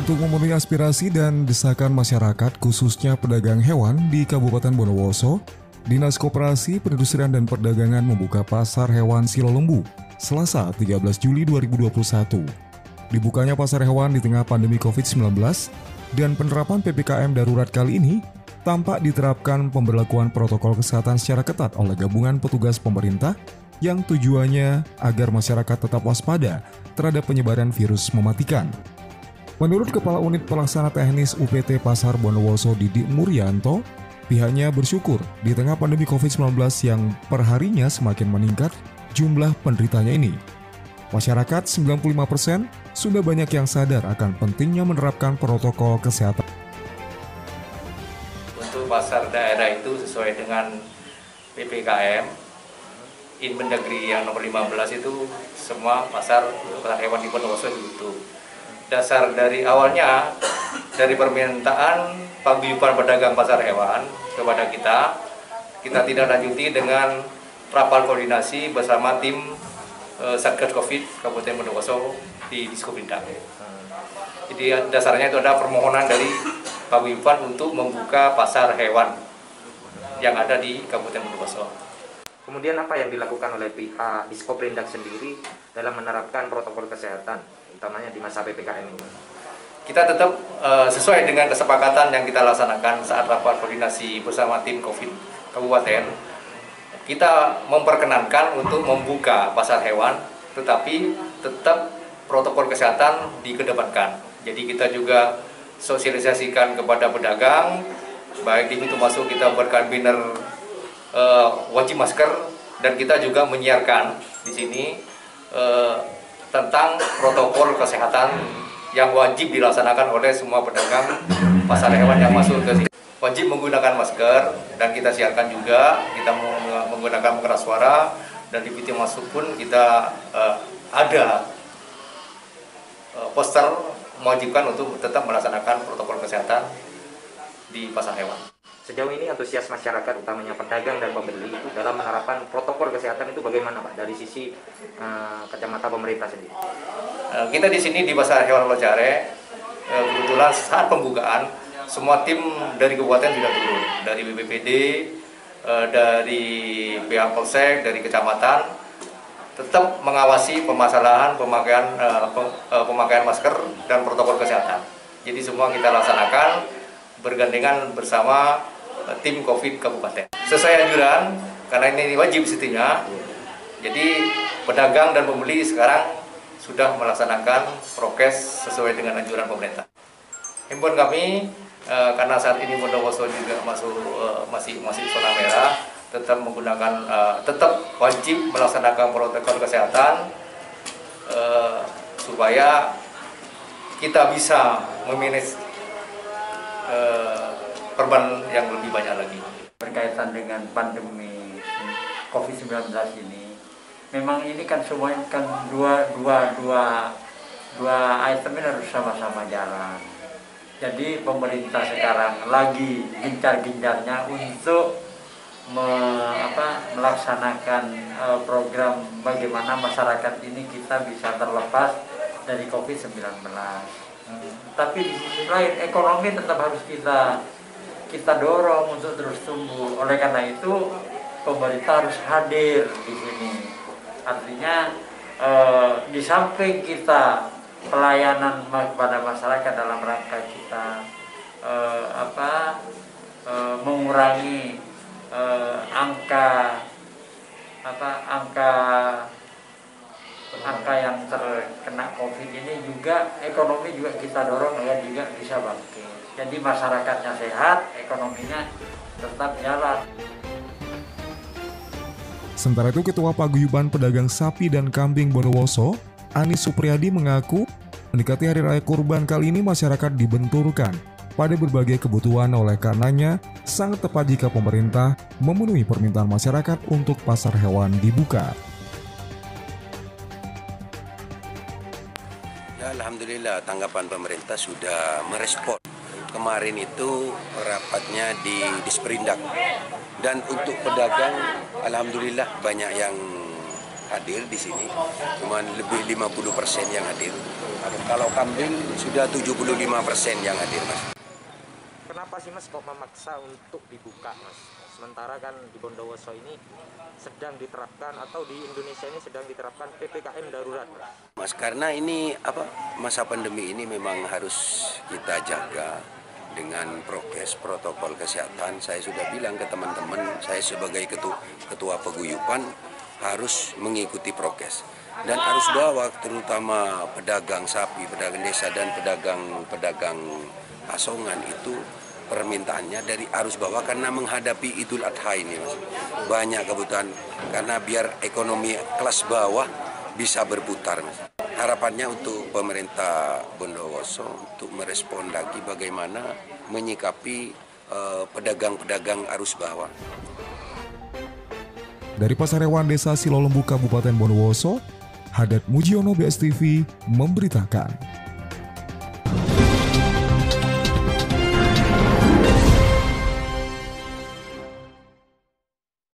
Untuk memenuhi aspirasi dan desakan masyarakat, khususnya pedagang hewan di Kabupaten Bondowoso, Dinas Koperasi, Perindustrian dan Perdagangan membuka Pasar Hewan Silolembu, Selasa 13 Juli 2021. Dibukanya pasar hewan di tengah pandemi COVID-19 dan penerapan PPKM darurat kali ini, tampak diterapkan pemberlakuan protokol kesehatan secara ketat oleh gabungan petugas pemerintah yang tujuannya agar masyarakat tetap waspada terhadap penyebaran virus mematikan. Menurut Kepala Unit Pelaksana Teknis UPT Pasar Bondowoso Didik Muryanto, pihaknya bersyukur di tengah pandemi COVID-19 yang perharinya semakin meningkat jumlah penderitanya ini. Masyarakat 95% sudah banyak yang sadar akan pentingnya menerapkan protokol kesehatan. Untuk pasar daerah itu sesuai dengan PPKM, Inmendagri yang nomor 15 itu semua pasar hewan di Bondowoso ditutup. Dasar dari awalnya, dari permintaan paguyuban pedagang pasar hewan kepada kita tidak lanjuti dengan rapal koordinasi bersama tim Satgas Covid Kabupaten Bondowoso di Diskopindah. Jadi dasarnya itu ada permohonan dari paguyuban untuk membuka pasar hewan yang ada di Kabupaten Bondowoso. Kemudian apa yang dilakukan oleh pihak Diskopindah sendiri dalam menerapkan protokol kesehatan, utamanya di masa PPKM ini? Kita tetap sesuai dengan kesepakatan yang kita laksanakan saat rapat koordinasi bersama tim COVID Kabupaten. Kita memperkenankan untuk membuka pasar hewan, tetapi tetap protokol kesehatan dikedepankan. Jadi kita juga sosialisasikan kepada pedagang, baik di pintu masuk kita buatkan banner wajib masker, dan kita juga menyiarkan di sini tentang protokol kesehatan yang wajib dilaksanakan oleh semua pedagang pasar hewan yang masuk ke sini. Wajib menggunakan masker, dan kita siarkan juga, kita menggunakan pengeras suara, dan di pintu masuk pun kita ada poster mewajibkan untuk tetap melaksanakan protokol kesehatan di pasar hewan. Sejauh ini antusias masyarakat, utamanya pedagang dan pembeli, itu dalam menerapkan protokol kesehatan itu bagaimana, Pak, dari sisi kacamata pemerintah sendiri? Kita di sini di Pasar Hewan Locare, kebetulan saat pembukaan, semua tim dari kabupaten sudah turun, dari BPPD, dari pihak Polsek, dari kecamatan, tetap mengawasi permasalahan pemakaian masker dan protokol kesehatan. Jadi semua kita laksanakan bergandengan bersama tim COVID Kabupaten. Sesuai anjuran, karena ini wajib setinya, jadi pedagang dan pembeli sekarang sudah melaksanakan prokes sesuai dengan anjuran pemerintah. Himbauan kami, karena saat ini Bondowoso juga masih zona merah, tetap wajib melaksanakan protokol kesehatan supaya kita bisa memanage korban yang lebih banyak lagi. Berkaitan dengan pandemi COVID-19 ini, memang ini kan semuanya kan dua item ini harus sama-sama jalan. Jadi pemerintah sekarang lagi gencar-gencarnya untuk melaksanakan program bagaimana masyarakat ini kita bisa terlepas dari COVID-19. Tapi di sisi lain ekonomi tetap harus kita dorong untuk terus tumbuh. Oleh karena itu pemerintah harus hadir di sini. Artinya di samping kita pelayanan kepada masyarakat dalam rangka kita mengurangi angka yang terkena COVID ini, juga ekonomi juga kita dorong agar juga bisa bangkit. Jadi masyarakatnya sehat, ekonominya tetap jalan. Sementara itu, Ketua Paguyuban Pedagang Sapi dan Kambing Bondowoso, Anis Supriyadi, mengaku mendekati Hari Raya Kurban kali ini masyarakat dibenturkan pada berbagai kebutuhan, oleh karenanya sangat tepat jika pemerintah memenuhi permintaan masyarakat untuk pasar hewan dibuka. Alhamdulillah, tanggapan pemerintah sudah merespon. Kemarin itu rapatnya di Disperindak, dan untuk pedagang alhamdulillah banyak yang hadir di sini, cuman lebih 50% yang hadir. Kalau kambing sudah 75% yang hadir, Mas. Kenapa sih Mas kok memaksa untuk dibuka, Mas? Sementara kan di Bondowoso ini sedang diterapkan, atau di Indonesia ini sedang diterapkan PPKM darurat, Mas, karena ini masa pandemi ini memang harus kita jaga dengan prokes, protokol kesehatan. Saya sudah bilang ke teman-teman, saya sebagai ketua paguyuban harus mengikuti prokes. Dan arus bawah, terutama pedagang sapi, pedagang desa, dan pedagang asongan itu permintaannya dari arus bawah karena menghadapi Idul Adha ini, Mas. Banyak kebutuhan karena biar ekonomi kelas bawah bisa berputar, Mas. Harapannya untuk pemerintah Bondowoso untuk merespon lagi bagaimana menyikapi pedagang-pedagang arus bawah. Dari Pasar Hewan Desa Silolembu, Kabupaten Bondowoso, Hadat Mujiono, BSTV memberitakan.